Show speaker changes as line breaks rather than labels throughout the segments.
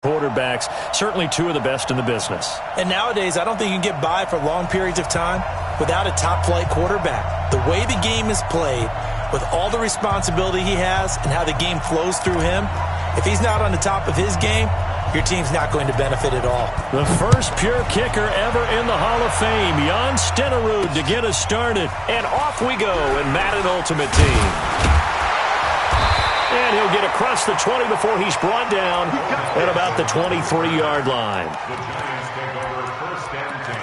quarterbacks, certainly two of the best in the business.
And nowadays, I don't think you can get by for long periods of time without a top-flight quarterback. The way the game is played, with all the responsibility he has and how the game flows through him, if he's not on the top of his game, your team's not going to benefit at all.
The first pure kicker ever in the Hall of Fame, Jan Stenerud, to get us started. And off we go in Madden Ultimate Team. And he'll get across the 20 before he's brought down at about the 23-yard line.
The Giants take over first and 10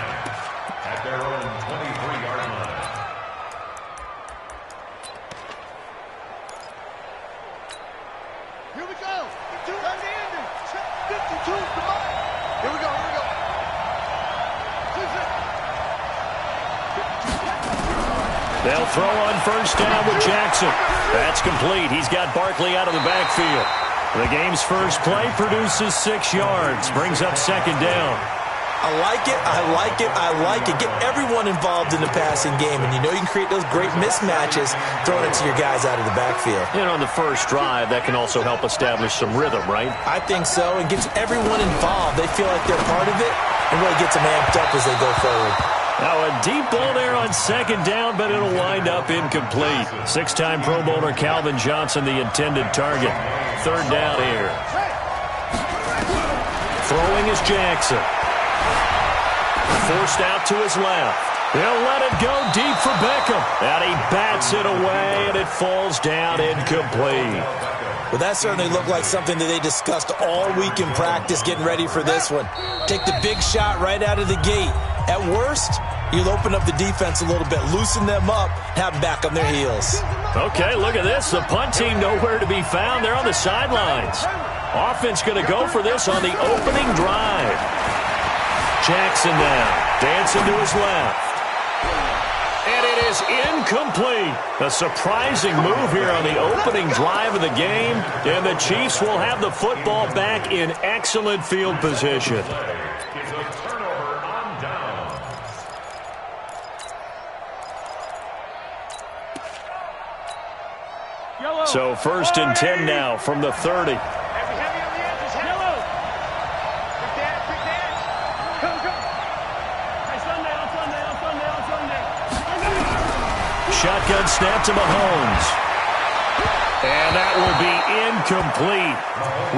at their own 23-yard line.
Here we go. 52, come on. Here we go.
They'll throw on first down with Jackson. That's complete. He's got Barkley out of the backfield. The game's first play produces 6 yards, brings up second down.
I like it. Get everyone involved in the passing game, and you know you can create those great mismatches throwing it to your guys out of the backfield.
And on the first drive, that can also help establish some rhythm, right?
I think so, and gets everyone involved. They feel like they're part of it, and really gets them amped up as they go forward.
Now a deep ball there on second down, but it'll wind up incomplete. 6-time Pro Bowler Calvin Johnson, the intended target. Third down here. Throwing is Jackson. Forced out to his left. He'll let it go deep for Beckham. And he bats it away, and it falls down incomplete.
Well, that certainly looked like something that they discussed all week in practice getting ready for this one. Take the big shot right out of the gate. At worst, you'll open up the defense a little bit, loosen them up, have them back on their heels.
Okay, look at this. The punt team nowhere to be found. They're on the sidelines. Offense going to go for this on the opening drive. Jackson now, dancing to his left. And it is incomplete. A surprising move here on the opening drive of the game. And the Chiefs will have the football back in excellent field position.
It's a turnover on down.
So first and 10 now from the 30. Shotgun snap to Mahomes. And that will be incomplete.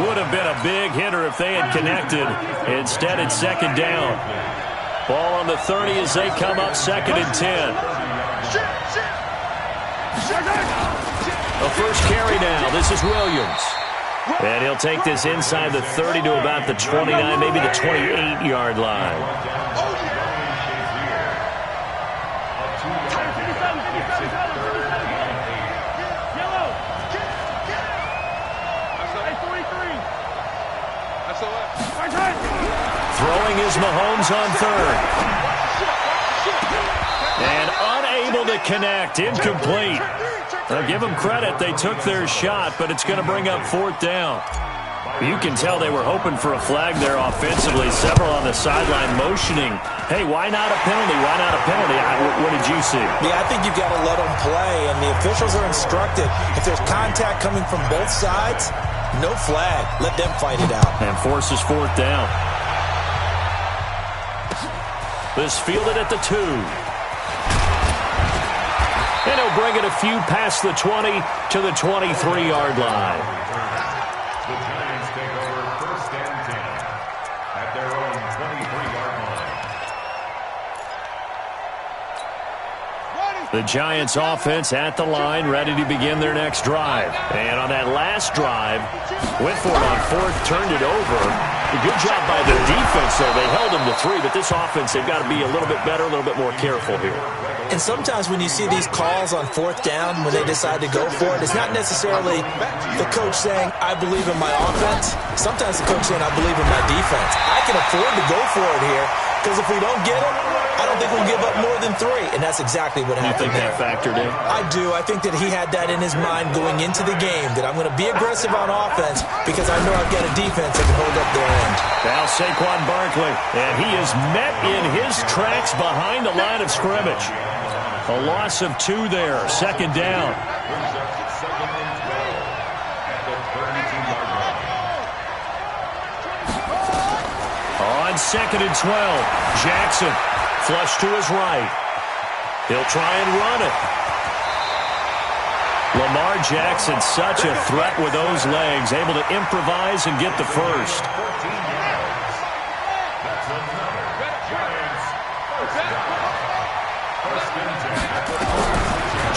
Would have been a big hitter if they had connected. Instead, it's second down. Ball on the 30 as they come up second and 10. A first carry now. This is Williams. And he'll take this inside the 30 to about the 29, maybe the 28-yard line. Throwing is Mahomes on third. And unable to connect. Incomplete. Now give them credit. They took their shot, but it's going to bring up fourth down. You can tell they were hoping for a flag there offensively. Several on the sideline motioning. Hey, why not a penalty? Why not a penalty? What did you see?
Yeah, I think you've got to let them play, and the officials are instructed. If there's contact coming from both sides, no flag. Let them fight it out.
And forces fourth down. This fielded at the 2. And he'll bring it a few past the 20 to the 23-yard line.
The Giants take over first and 10 at their own 23-yard line.
The Giants offense at the line, ready to begin their next drive. And on that last drive, went for it on fourth, turned it over. A good job by the defense, though. They held them to 3, but this offense, they've got to be a little bit better, a little bit more careful here.
And sometimes when you see these calls on fourth down, when they decide to go for it, it's not necessarily the coach saying, I believe in my offense. Sometimes the coach saying, I believe in my defense. I can afford to go for it here, because if we don't get it, I don't think we'll give up more than 3. And that's exactly what happened there.
You think that factored in?
I do. I think that he had that in his mind going into the game, that I'm going to be aggressive on offense because I know I've got a defense that can hold up their end.
Now Saquon Barkley, and he is met in his tracks behind the line of scrimmage. A loss of 2 there, second down. on 2nd and 12. Jackson, flush to his right. He'll try and run it. Lamar Jackson, such a threat with those legs, able to improvise and get the first.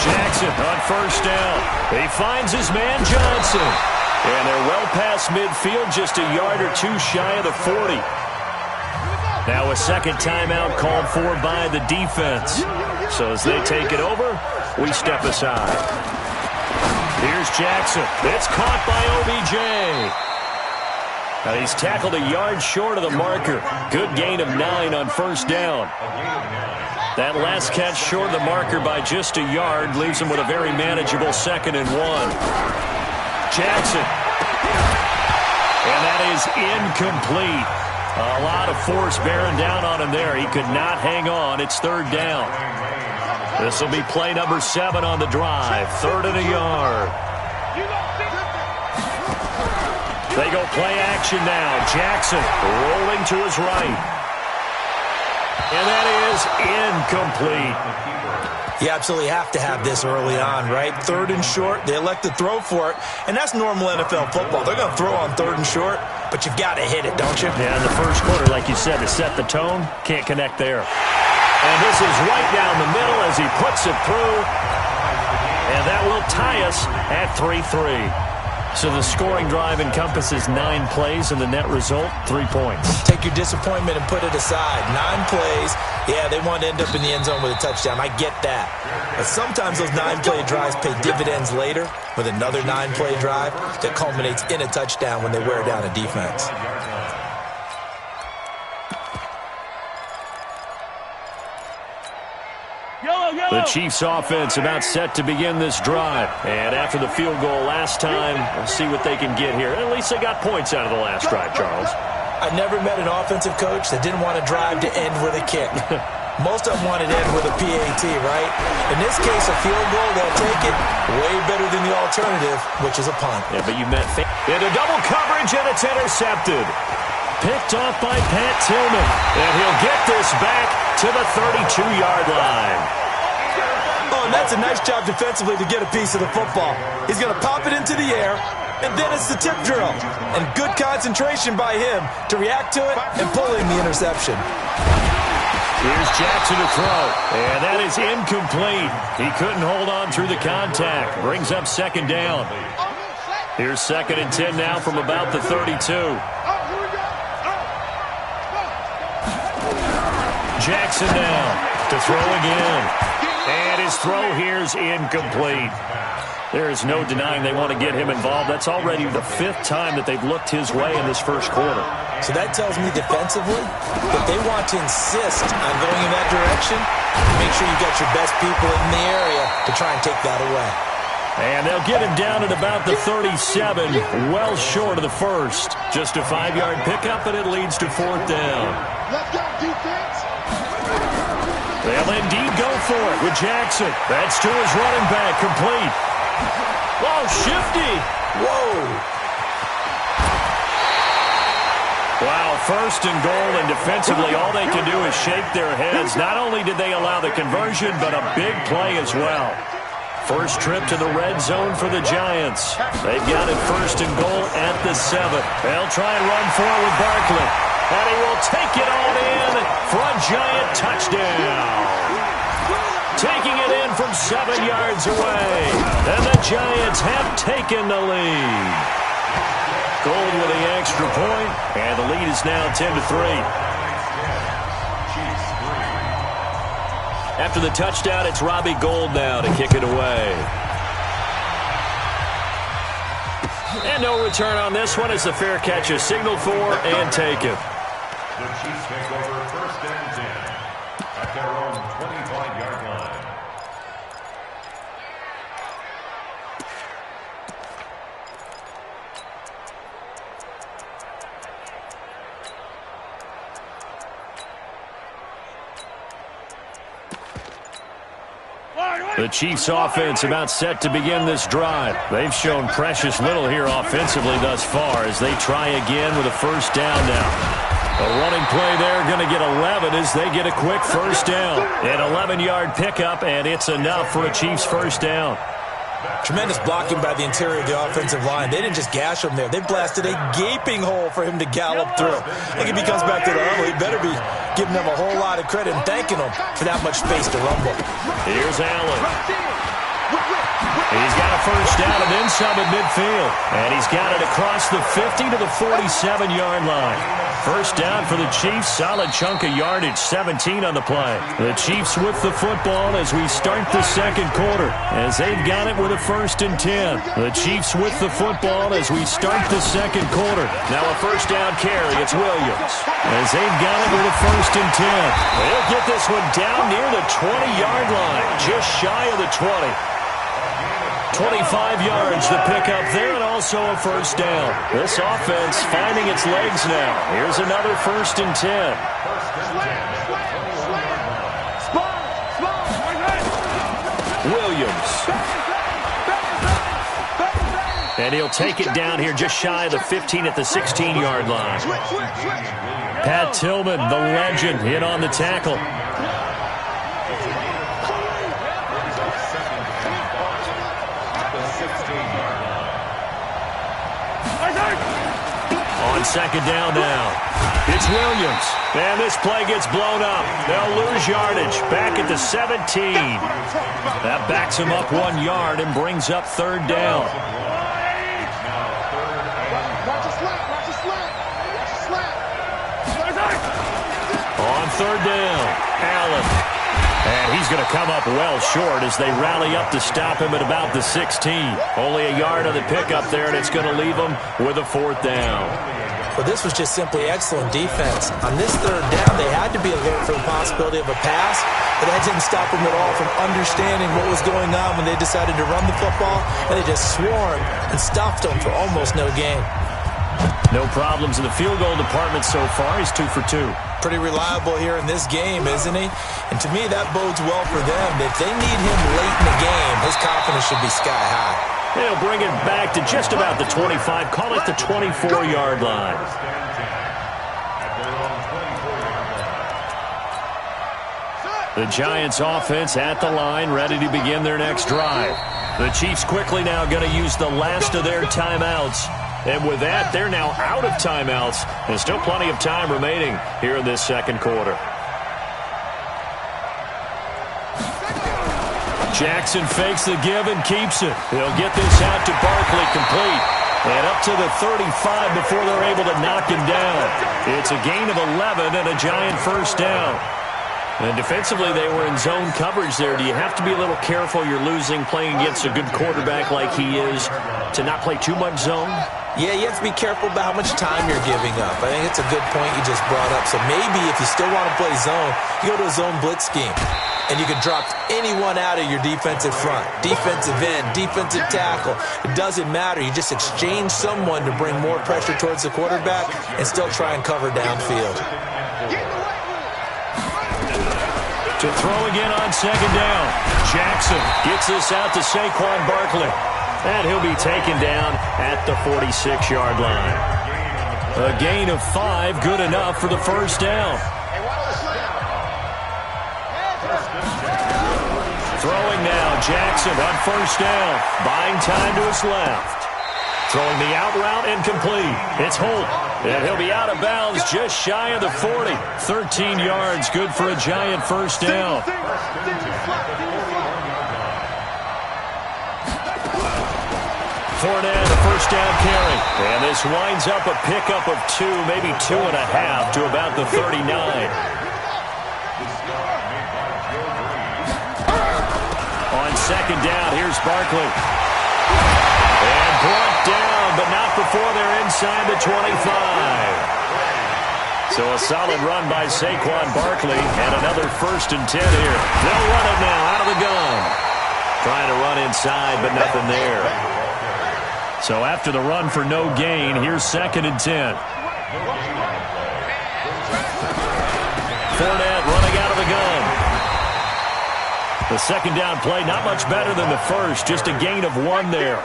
Jackson on 1st down. He finds his man Johnson. And they're well past midfield, just a yard or two shy of the 40. Now a second timeout called for by the defense. So as they take it over, we step aside. Here's Jackson. It's caught by OBJ. Now he's tackled a yard short of the marker. Good gain of 9 on 1st down. That last catch short of the marker by just a yard leaves him with a very manageable 2nd and 1. Jackson. And that is incomplete. A lot of force bearing down on him there. He could not hang on. It's 3rd down. This will be play number 7 on the drive. 3rd and a yard. They go play action now. Jackson rolling to his right. And that is incomplete.
You absolutely have to have this early on, right? 3rd and short, they elect to throw for it, and that's normal NFL football. They're going to throw on 3rd and short, but you've got to hit it, don't you?
Yeah, in the first quarter, like you said, to set the tone, can't connect there. And this is right down the middle as he puts it through, and that will tie us at 3-3. So the scoring drive encompasses 9 plays, and the net result, 3 points.
Take your disappointment and put it aside. 9 plays. Yeah, they want to end up in the end zone with a touchdown. I get that. But sometimes those 9-play drives pay dividends later with another 9-play drive that culminates in a touchdown when they wear down a defense.
The Chiefs offense about set to begin this drive. And after the field goal last time, we'll see what they can get here. At least they got points out of the last drive, Charles.
I never met an offensive coach that didn't want a drive to end with a kick. Most of them wanted to end with a PAT, right? In this case, a field goal, they'll take it. Way better than the alternative, which is a punt.
Yeah, but you meant into double coverage, and it's intercepted. Picked off by Pat Tillman. And he'll get this back to the 32-yard line.
Oh, and that's a nice job defensively to get a piece of the football. He's going to pop it into the air, and then it's the tip drill. And good concentration by him to react to it and pull in the interception.
Here's Jackson to throw, and that is incomplete. He couldn't hold on through the contact. Brings up 2nd down. Here's 2nd and 10 now from about the 32. Jackson now to throw again. And his throw here's incomplete. There is no denying they want to get him involved. That's already the 5th time that they've looked his way in this first quarter.
So that tells me defensively that they want to insist on going in that direction. Make sure you got your best people in the area to try and take that away.
And they'll get him down at about the 37, well short of the first. Just a 5-yard pickup, and it leads to 4th down.
Let's go, defense.
They'll indeed go for it with Jackson. That's to his running back, complete. Oh, shifty.
Whoa.
Wow, 1st and goal, and defensively all they can do is shake their heads. Not only did they allow the conversion, but a big play as well. First trip to the red zone for the Giants. They've got it 1st and goal at the 7. They'll try and run forward with Barkley. And he will take it on in for a Giant touchdown. Taking it in from 7 yards away. And the Giants have taken the lead. Golde with the extra point, and the lead is now 10-3. After the touchdown, it's Robbie Golde now to kick it away. And no return on this one as the fair catch is signaled for and taken.
The Chiefs take over 1st and 10 at their own 25-yard line.
The Chiefs offense about set to begin this drive. They've shown precious little here offensively thus far as they try again with a 1st down now. A running play there, going to get 11 as they get a quick first down. An 11-yard pickup, and it's enough for a Chiefs first down.
Tremendous blocking by the interior of the offensive line. They didn't just gash him there. They blasted a gaping hole for him to gallop through. I think if he comes back to the huddle, he better be giving them a whole lot of credit and thanking them for that much space to rumble.
Here's Allen. He's got a first down and then some at midfield. And he's got it across the 50 to the 47-yard line. First down for the Chiefs. Solid chunk of yardage, 17 on the play. The Chiefs with the football as we start the second quarter, as they've got it with a 1st and 10. The Chiefs with the football as we start the second quarter. Now a first down carry. It's Williams. As they've got it with a 1st and 10. They'll get this one down near the 20-yard line, just shy of the 20. 25 yards to pick up there, and also a first down. This offense finding its legs now. Here's another 1st and 10. Williams. And he'll take it down here just shy of the 15 at the 16-yard line. Pat Tillman, the legend, in on the tackle. On second down now, it's Williams. And this play gets blown up. They'll lose yardage back at the 17. That backs him up 1 yard and brings up 3rd down. On 3rd down, Allen. And he's going to come up well short as they rally up to stop him at about the 16. Only a yard on the pickup there, and it's going to leave him with a 4th down.
Well, this was just simply excellent defense. On this 3rd down, they had to be alert for the possibility of a pass, but that didn't stop them at all from understanding what was going on when they decided to run the football, and they just swarmed and stopped them for almost no gain.
No problems in the field goal department so far. He's 2 for 2.
Pretty reliable here in this game, isn't he? And to me, that bodes well for them. If they need him late in the game, his confidence should be sky high.
They'll bring it back to just about the 25. Call it the 24-yard line. The Giants offense at the line, ready to begin their next drive. The Chiefs quickly now going to use the last of their timeouts. And with that, they're now out of timeouts. There's still plenty of time remaining here in this second quarter. Jackson fakes the give and keeps it. He'll get this out to Barkley, complete. And up to the 35 before they're able to knock him down. It's a gain of 11 and a Giant first down. And defensively, they were in zone coverage there. Do you have to be a little careful? You're losing, playing against a good quarterback like he is, to not play too much zone?
Yeah, you have to be careful about how much time you're giving up. I think it's a good point you just brought up. So maybe if you still want to play zone, you go to a zone blitz scheme. And you can drop anyone out of your defensive front. Defensive end, defensive tackle. It doesn't matter. You just exchange someone to bring more pressure towards the quarterback and still try and cover downfield.
To throw again on second down. Jackson gets this out to Saquon Barkley. And he'll be taken down at the 46-yard line. A gain of 5, good enough for the first down. Throwing now, Jackson on first down. Buying time to his left. Throwing the out route and complete. It's Holt. And he'll be out of bounds just shy of the 40. 13 yards, good for a Giant first down. Fournette, a first down carry. And this winds up a pickup of 2, maybe 2.5 to about the 39. On second down, here's Barkley. And brought down, but not before they're inside the 25. So a solid run by Saquon Barkley, and another 1st and 10 here. They'll run it now out of the gun. Trying to run inside, but nothing there. So after the run for no gain, here's 2nd and 10. Fournette running out of the gun. The second down play, not much better than the first, just a gain of 1 there.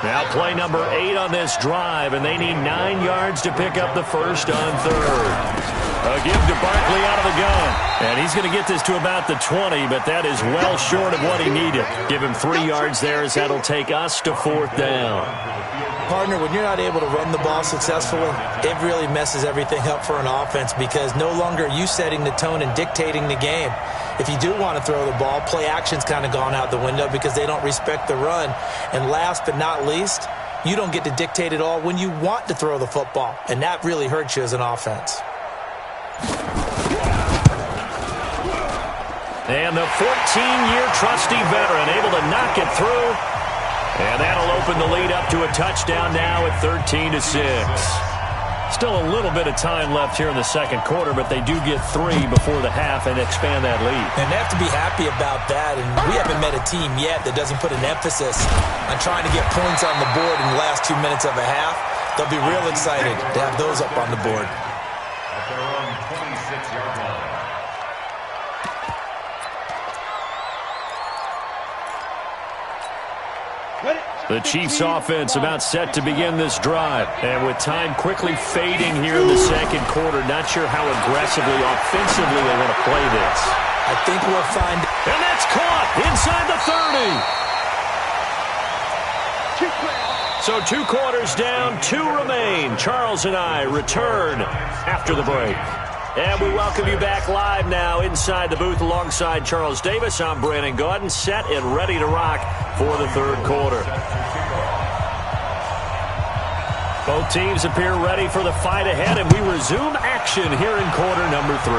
Now play number 8 on this drive, and they need 9 yards to pick up the first on third. A give to Barkley out of the gun. And he's going to get this to about the 20, but that is well short of what he needed. Give him 3 yards there as that'll take us to 4th down.
Partner, when you're not able to run the ball successfully, it really messes everything up for an offense because no longer are you setting the tone and dictating the game. If you do want to throw the ball, play action's kind of gone out the window because they don't respect the run. And last but not least, you don't get to dictate it all when you want to throw the football. And that really hurts you as an offense.
And the 14-year trusty veteran able to knock it through. And that'll open the lead up to a touchdown now at 13-6. Still a little bit of time left here in the second quarter, but they do get 3 before the half and expand that lead.
And they have to be happy about that. And we haven't met a team yet that doesn't put an emphasis on trying to get points on the board in the last 2 minutes of a half. They'll be real excited to have those up on the board.
At their own 26-yard line.
The Chiefs offense about set to begin this drive. And with time quickly fading here in the second quarter, not sure how aggressively, offensively they want to play this.
I think we'll find...
And that's caught inside the 30. So 2 quarters down, 2 remain. Charles and I return after the break. And we welcome you back live now inside the booth alongside Charles Davis. I'm Brandon Gaudin, set and ready to rock for the third quarter. Both teams appear ready for the fight ahead, and we resume action here in quarter number 3.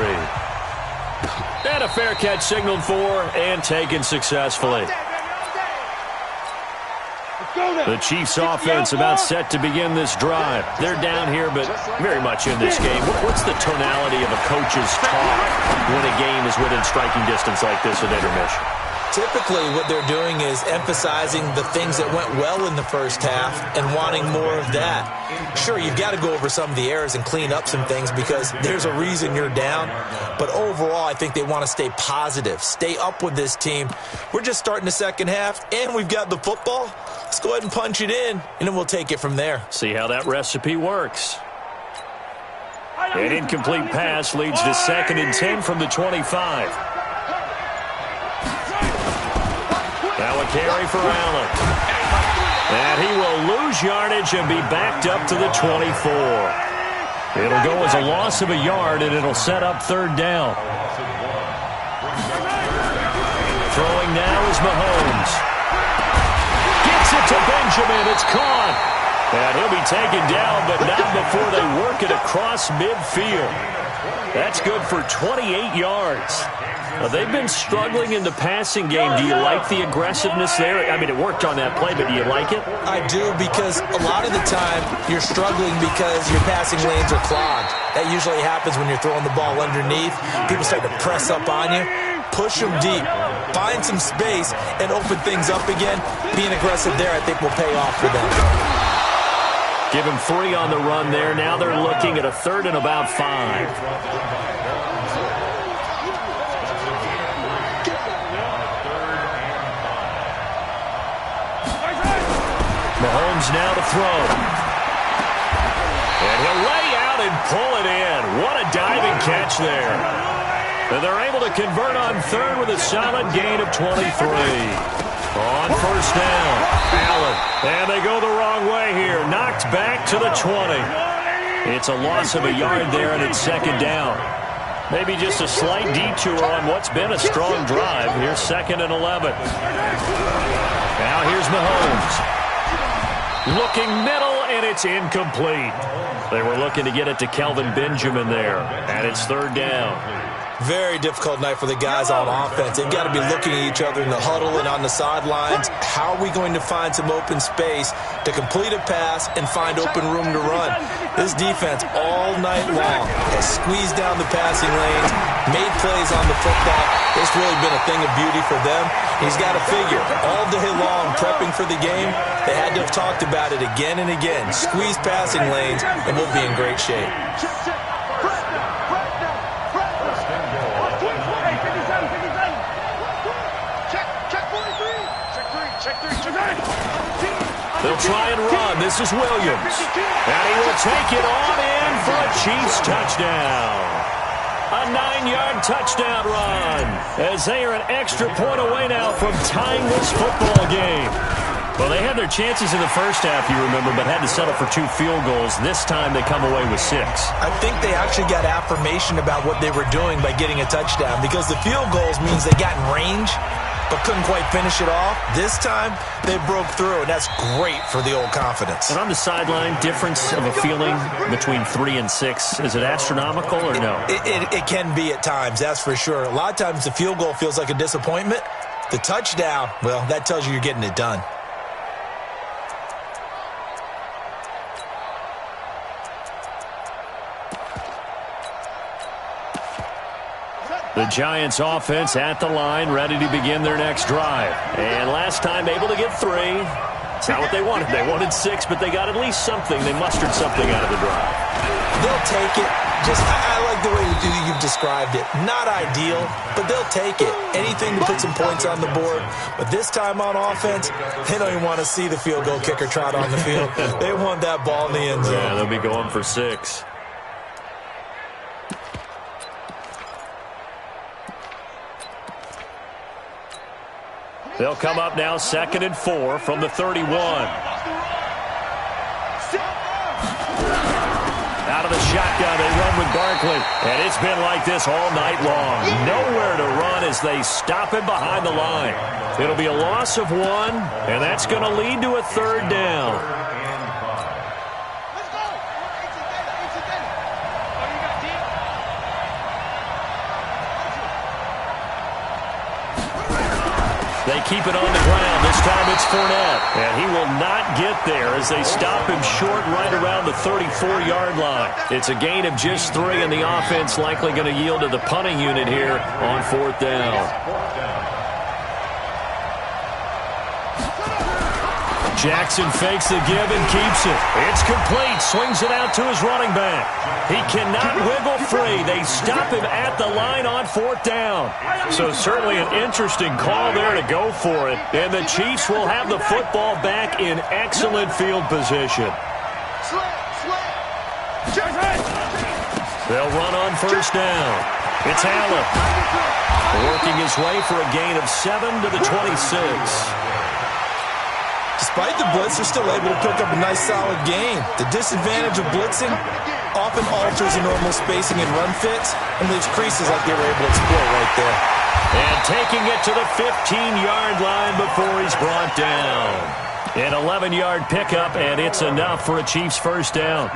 And a fair catch signaled for and taken successfully. The Chiefs offense about set to begin this drive. They're down here, but very much in this game. What's the tonality of a coach's talk when a game is within striking distance like this at intermission?
Typically, what they're doing is emphasizing the things that went well in the first half and wanting more of that. Sure, you've got to go over some of the errors and clean up some things because there's a reason you're down. But overall, I think they want to stay positive, stay up with this team. We're just starting the second half, and we've got the football. Let's go ahead and punch it in, and then we'll take it from there.
See how that recipe works. An incomplete pass leads to 2nd and 10 from the 25. Now a carry for Allen. And he will lose yardage and be backed up to the 24. It'll go as a loss of a yard, and it'll set up 3rd down. Throwing now is Mahomes. Gets it to Benjamin. It's caught. And he'll be taken down, but not before they work it across midfield. That's good for 28 yards. They've been struggling in the passing game. Do you like the aggressiveness there? I mean, it worked on that play, but do you like it?
I do, because a lot of the time you're struggling because your passing lanes are clogged. That usually happens when you're throwing the ball underneath. People start to press up on you. Push them deep. Find some space and open things up again. Being aggressive there, I think, will pay off for them.
Give him 3 on the run there. Now they're looking at a 3rd and about 5. Mahomes now to throw. And he'll lay out and pull it in. What a diving catch there. And they're able to convert on 3rd with a solid gain of 23. On 1st down, Allen. And they go the wrong way here. Knocked back to the 20. It's a loss of a yard there, and it's 2nd down. Maybe just a slight detour on what's been a strong drive. Here's 2nd and 11. Now here's Mahomes. Looking middle, and it's incomplete. They were looking to get it to Kelvin Benjamin there, and it's 3rd down.
Very difficult night for the guys on offense. They've got to be looking at each other in the huddle and on the sidelines. How are we going to find some open space to complete a pass and find open room to run? This defense all night long has squeezed down the passing lanes, made plays on the football. It's really been a thing of beauty for them. He's got to figure, all day long prepping for the game, they had to have talked about it again and again. Squeeze passing lanes, and we'll be in great shape.
They'll try and run. This is Williams. And he will take it on in for a Chiefs touchdown. A 9-yard touchdown run as they are an extra point away now from tying this football game. Well, they had their chances in the first half, you remember, but had to settle for 2 field goals. This time they come away with 6.
I think they actually got affirmation about what they were doing by getting a touchdown, because the field goals means they got in range but couldn't quite finish it off. This time they broke through, and that's great for the old confidence.
And on the sideline, difference of a feeling between 3 and 6, is it astronomical or no?
It can be at times, that's for sure. A lot of times the field goal feels like a disappointment. The touchdown, well, that tells you you're getting it done.
The Giants offense at the line, ready to begin their next drive. And last time able to get 3. It's not what they wanted. They wanted 6, but they got at least something. They mustered something out of the drive.
They'll take it. I like the way you've described it. Not ideal, but they'll take it. Anything to put some points on the board. But this time on offense, they don't even want to see the field goal kicker trot on the field. They want that ball in the end zone.
Yeah, they'll be going for 6. They'll come up now 2nd and 4 from the 31. Out of the shotgun, they run with Barkley. And it's been like this all night long. Nowhere to run as they stop him behind the line. It'll be a loss of 1, and that's going to lead to a 3rd down. They keep it on the ground. This time it's Fournette. And he will not get there as they stop him short right around the 34-yard line. It's a gain of just 3, and the offense likely going to yield to the punting unit here on 4th down. Jackson fakes the give and keeps it. It's complete. Swings it out to his running back. He cannot wiggle free. They stop him at the line on 4th down. So certainly an interesting call there to go for it. And the Chiefs will have the football back in excellent field position. They'll run on 1st down. It's Allen. Working his way for a gain of 7 to the 26.
Despite the blitz, they're still able to pick up a nice, solid gain. The disadvantage of blitzing often alters the normal spacing and run fits and leaves creases like they were able to exploit right there.
And taking it to the 15-yard line before he's brought down. An 11-yard pickup, and it's enough for a Chiefs 1st down.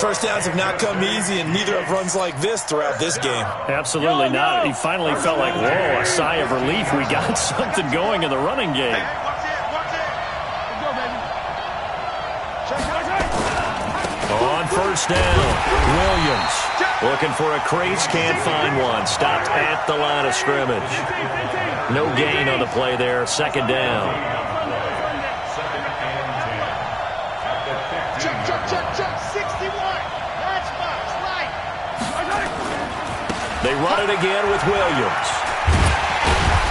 First downs have not come easy, and neither have runs like this throughout this game.
Absolutely not. He finally felt like, whoa, a sigh of relief. We got something going in the running game. On 1st down, Williams looking for a crease, can't find one. Stopped at the line of scrimmage. No gain on the play there, 2nd down.
Check, 61. That's right.
They run it again with Williams.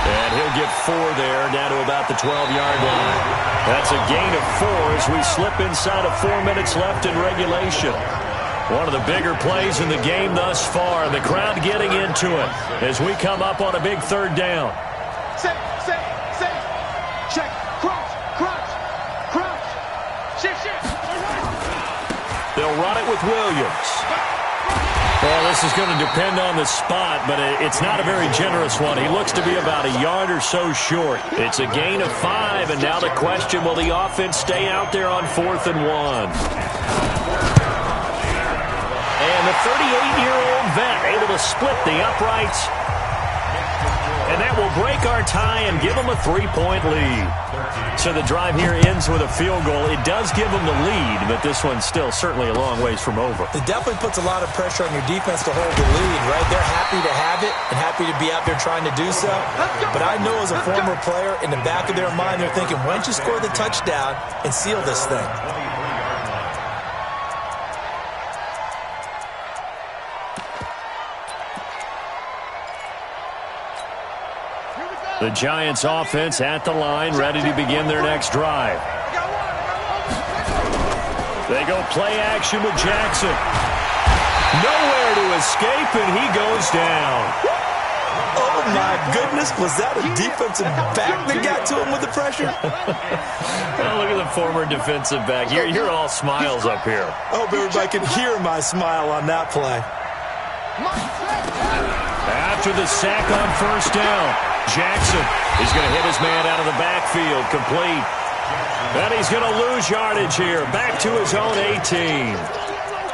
And he'll get 4 there, down to about the 12-yard line. That's a gain of 4 as we slip inside of 4 minutes left in regulation. One of the bigger plays in the game thus far. The crowd getting into it as we come up on a big 3rd down.
Say. Check. Crouch. Shift.
They'll run it with Williams. Well, this is going to depend on the spot, but it's not a very generous one. He looks to be about a yard or so short. It's a gain of 5, and now the question, will the offense stay out there on 4th and 1? And the 38-year-old vet able to split the uprights. And that will break our tie and give them a 3-point lead. So the drive here ends with a field goal. It does give them the lead, but this one's still certainly a long ways from over.
It definitely puts a lot of pressure on your defense to hold the lead, right? They're happy to have it and happy to be out there trying to do so. But I know as a former player, in the back of their mind, they're thinking, why don't you score the touchdown and seal this thing?
Here we go.
The Giants offense at the line, ready to begin their next drive. They go play action with Jackson. Nowhere to escape, and he goes down.
Oh, my goodness. Was that a defensive back that got to him with the pressure?
Well, look at the former defensive back. You're all smiles up here.
I hope everybody can hear my smile on that play.
After the sack on first down, Jackson is going to hit his man out of the backfield, complete. And he's going to lose yardage here, back to his own 18.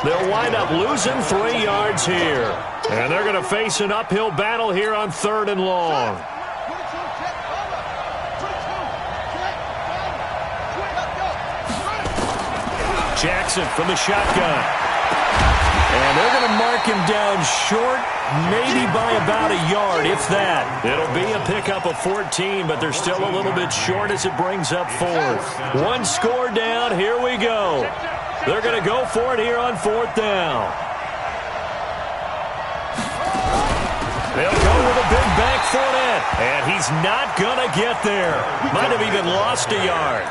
They'll wind up losing 3 yards here. And they're going to face an uphill battle here on 3rd and long. Jackson from the shotgun. And they're going to mark him down short, maybe by about a yard, if that. It'll be a pickup of 14, but they're still a little bit short as it brings up 4th. 1 score down, here we go. They're going to go for it here on 4th down. They'll go with a big back Fournette, and he's not going to get there. Might have even lost a yard.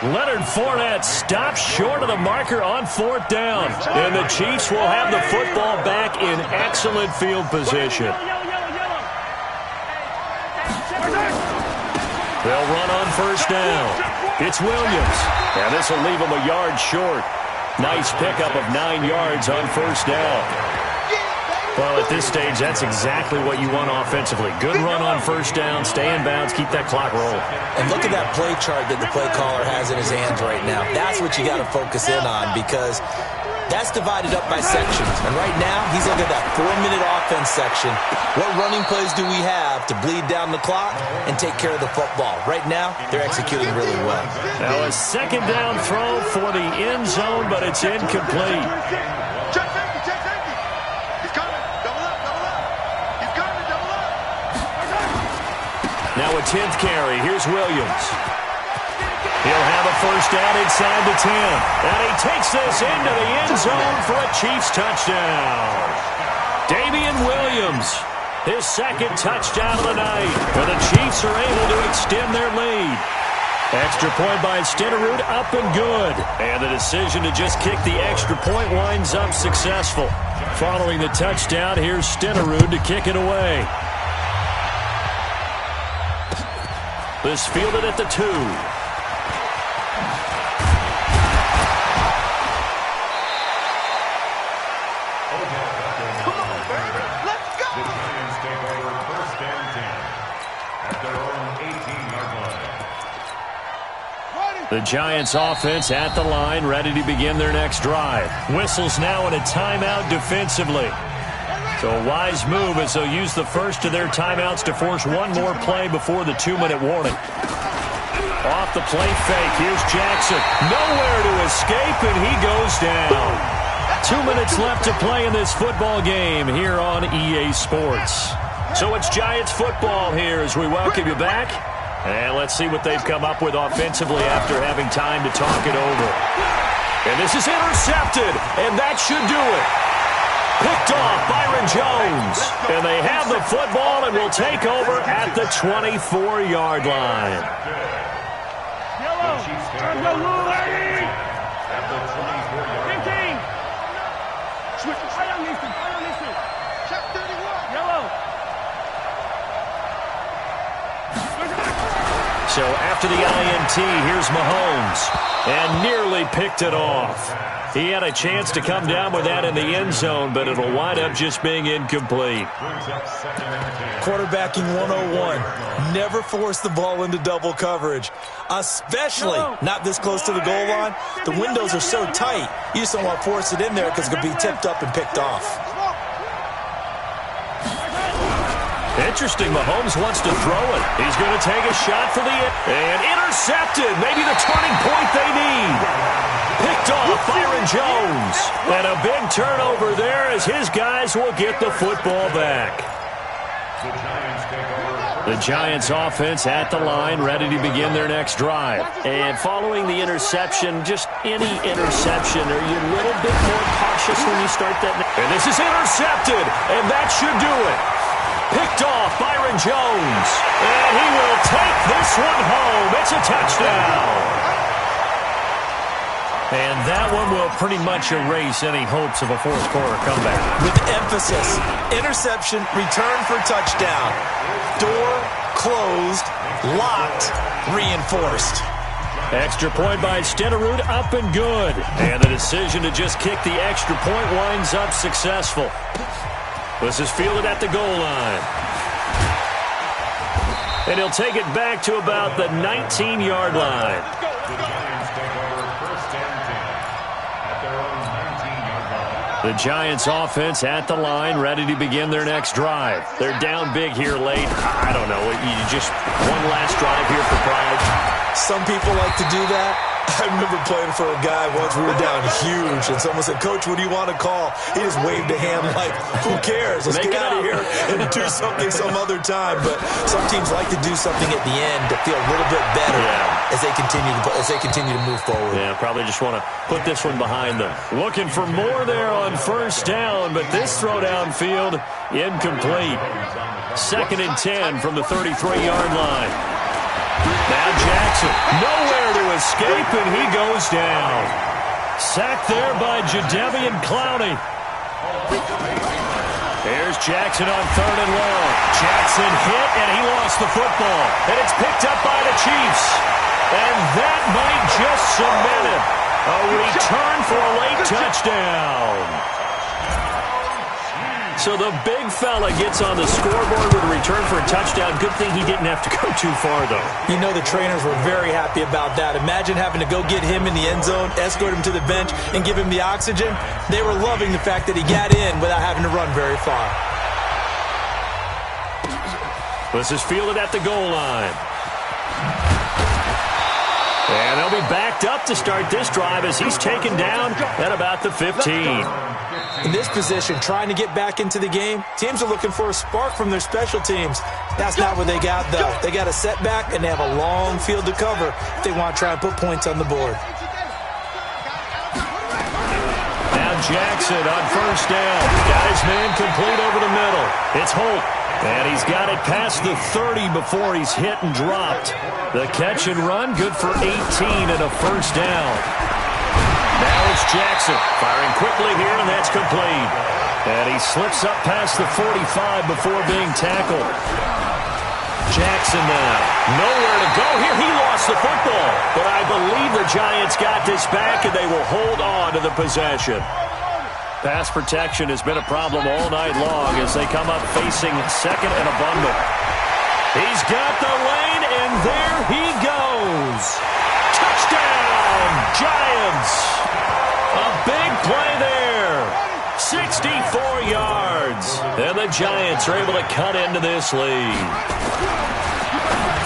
Leonard Fournette stops short of the marker on 4th down. And the Chiefs will have the football back in excellent field position. They'll run on first down. It's Williams. And this will leave him a yard short. Nice pickup of 9 yards on first down. Well, at this stage, that's exactly what you want offensively. Good run on first down, stay in bounds, keep that clock rolling.
And look at that play chart that the play caller has in his hands right now. That's what you got to focus in on, because that's divided up by sections. And right now, he's looking at that 4-minute offense section. What running plays do we have to bleed down the clock and take care of the football? Right now, they're executing really well.
Now a 2nd down throw for the end zone, but it's incomplete. Now a 10th carry. Here's Williams. He'll have a first down inside the 10. And he takes this into the end zone for a Chiefs touchdown. Damian Williams, his 2nd touchdown of the night. And the Chiefs are able to extend their lead. Extra point by Stenerud, up and good. And the decision to just kick the extra point winds up successful. Following the touchdown, here's Stenerud to kick it away. This fielded at the 2. The Giants offense at the line, ready to begin their next drive. Whistles now in a timeout defensively. So a wise move as they'll use the first of their timeouts to force one more play before the 2-minute warning. Off the play fake, here's Jackson. Nowhere to escape, and he goes down. 2 minutes left to play in this football game here on EA Sports. So it's Giants football here as we welcome you back. And let's see what they've come up with offensively after having time to talk it over. And this is intercepted, and that should do it. Picked off Byron Jones. And they have the football and will take over at the 24-yard line. So after the INT, here's Mahomes. And nearly picked it off. He had a chance to come down with that in the end zone, but it'll wind up just being incomplete.
Quarterbacking 101. Never force the ball into double coverage, especially not this close to the goal line. The windows are so tight, you just don't want to force it in there because it could be tipped up and picked off.
Interesting, Mahomes wants to throw it. He's going to take a shot for the and intercepted. Maybe the turning point they need. Picked off Byron Jones. And a big turnover there as his guys will get the football back. The Giants offense at the line, ready to begin their next drive. And following the interception, just any interception, are you a little bit more cautious when you start that? And this is intercepted, and that should do it. Picked off Byron Jones. And he will take this one home. It's a touchdown. And that one will pretty much erase any hopes of a fourth quarter comeback.
With emphasis, interception, return for touchdown. Door closed, locked, reinforced.
Extra point by Stenerud, up and good. And the decision to just kick the extra point winds up successful. This is fielded at the goal line. And he'll take it back to about the 19-yard line. The Giants offense at the line, ready to begin their next drive. They're down big here late. I don't know. You just one last drive here for pride.
Some people like to do that. I remember playing for a guy once. We were down huge, and someone said, "Coach, what do you want to call?" He just waved a hand like, "Who cares? Let's get out of here and do something some other time." But some teams like to do something at the end to feel a little bit better as they continue to move forward.
Yeah, probably just want to put this one behind them. Looking for more there on first down, but this throw downfield incomplete. 2nd and 10 from the 33-yard line. Now Jackson, nowhere to escape, and he goes down. Sacked there by Jadeveon Clowney. Here's Jackson on 3rd and long. Jackson hit, and he lost the football. And it's picked up by the Chiefs. And that might just cement it. A return for a late touchdown. So the big fella gets on the scoreboard with a return for a touchdown. Good thing he didn't have to go too far, though.
You know the trainers were very happy about that. Imagine having to go get him in the end zone, escort him to the bench, and give him the oxygen. They were loving the fact that he got in without having to run very far.
This is fielded at the goal line. And they'll be backed up to start this drive as he's taken down at about the 15.
In this position, trying to get back into the game, teams are looking for a spark from their special teams. That's not what they got, though. They got a setback, and they have a long field to cover if they want to try and put points on the board.
Now Jackson on first down. Got his man complete over the middle. It's Holt. And he's got it past the 30 before he's hit and dropped. The catch and run, good for 18 and a first down. Now it's Jackson, firing quickly here, and that's complete. And he slips up past the 45 before being tackled. Jackson now, nowhere to go here. He lost the football, but I believe the Giants got this back, and they will hold on to the possession. Pass protection has been a problem all night long as they come up facing 2nd and a bundle. He's got the lane, and there he goes. Touchdown, Giants. A big play there. 64 yards. And the Giants are able to cut into this lead.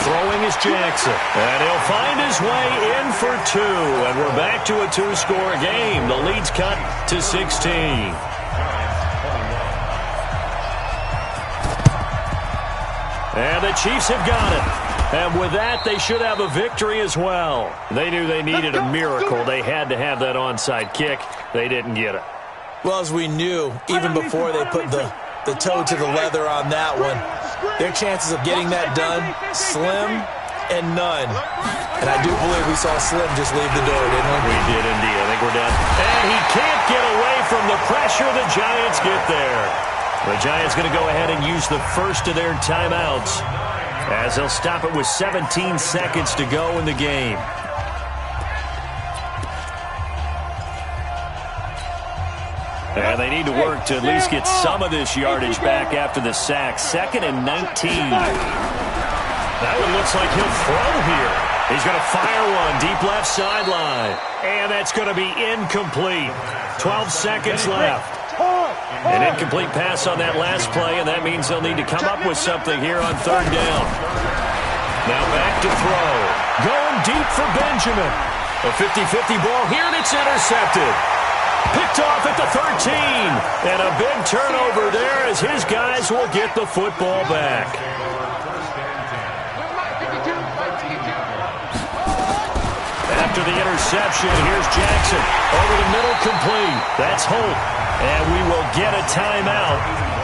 Throwing is Jackson. And he'll find his way in for 2. And we're back to a 2-score game. The lead's cut to 16. And the Chiefs have got it. And with that, they should have a victory as well. They knew they needed a miracle. They had to have that onside kick. They didn't get it.
Well, as we knew, even before they put the toe to the leather on that one, their chances of getting that done, slim and none. And I do believe we saw Slim just leave the door, didn't we?
We did indeed. I think we're done. And he can't get away from the pressure. The Giants get there. The Giants going to go ahead and use the first of their timeouts as they'll stop it with 17 seconds to go in the game. And they need to work to at least get some of this yardage back after the sack. 2nd and 19. That one looks like he'll throw here. He's going to fire one deep left sideline. And that's going to be incomplete. 12 seconds left. An incomplete pass on that last play, and that means they'll need to come up with something here on 3rd down. Now back to throw. Going deep for Benjamin. A 50-50 ball here, and it's intercepted. Picked off at the 13. And a big turnover there as his guys will get the football back. After the interception, here's Jackson. Over the middle, complete. That's Holt. And we will get a timeout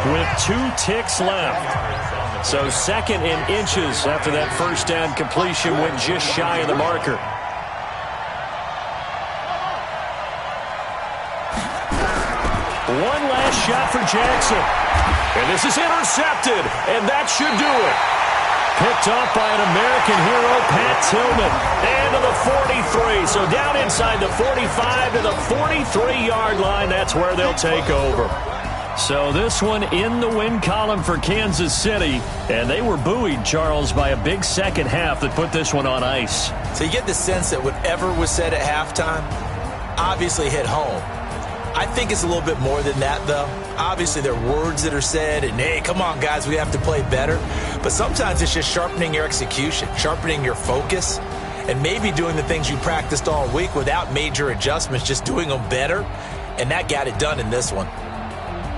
with 2 ticks left. So second in inches after that first down completion went just shy of the marker. One last shot for Jackson. And this is intercepted, and that should do it. Picked off by an American hero, Pat Tillman. And to the 43. So down inside the 45 to the 43-yard line. That's where they'll take over. So this one in the win column for Kansas City. And they were buoyed, Charles, by a big second half that put this one on ice.
So you get the sense that whatever was said at halftime obviously hit home. I think it's a little bit more than that, though. Obviously, there are words that are said, and, hey, come on, guys, we have to play better. But sometimes it's just sharpening your execution, sharpening your focus, and maybe doing the things you practiced all week without major adjustments, just doing them better, and that got it done in this one.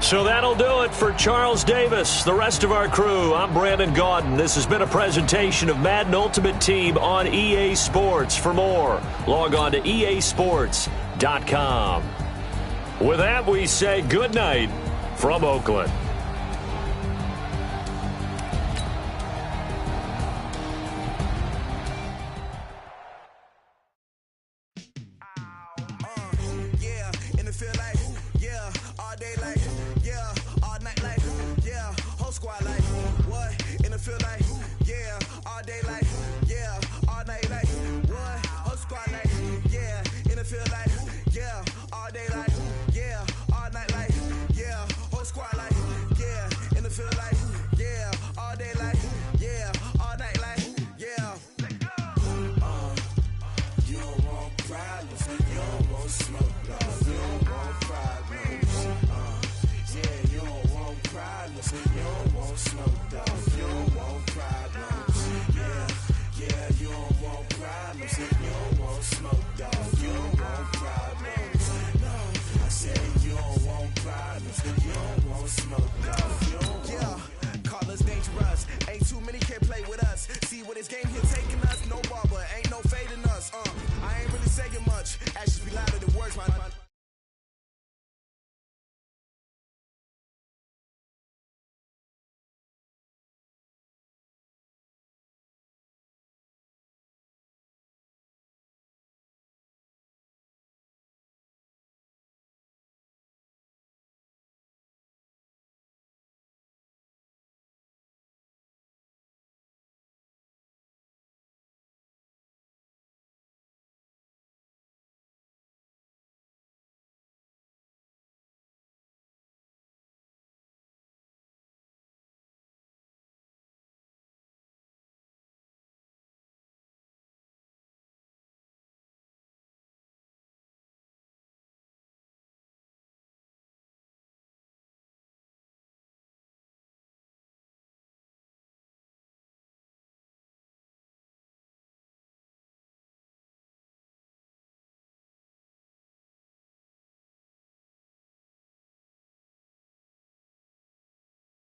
So that'll do it for Charles Davis, the rest of our crew. I'm Brandon Gaudin. This has been a presentation of Madden Ultimate Team on EA Sports. For more, log on to easports.com. With that, we say good night from Oakland.
Yeah, in the field like, yeah, all day like, yeah, all night like, yeah, whole squad like, what? In the field like, yeah, all day like, yeah, all night like, what? Whole squad like, yeah, in the field like, yeah, all day like, yeah, all night like, yeah, whole squad like, yeah, in the field like, yeah, all day like, yeah, all night like, yeah. You don't want problems, you don't want smoke, dog. You don't want problems. Yeah, you don't want problems, you don't want smoke, dog. You don't want problems. Yeah, you don't want problems, you don't want smoke, dog. You don't want problems. No, I said you don't want problems, you don't want smoke, dog. You don't want. Yeah, call us dangerous. Ain't too many can play with us.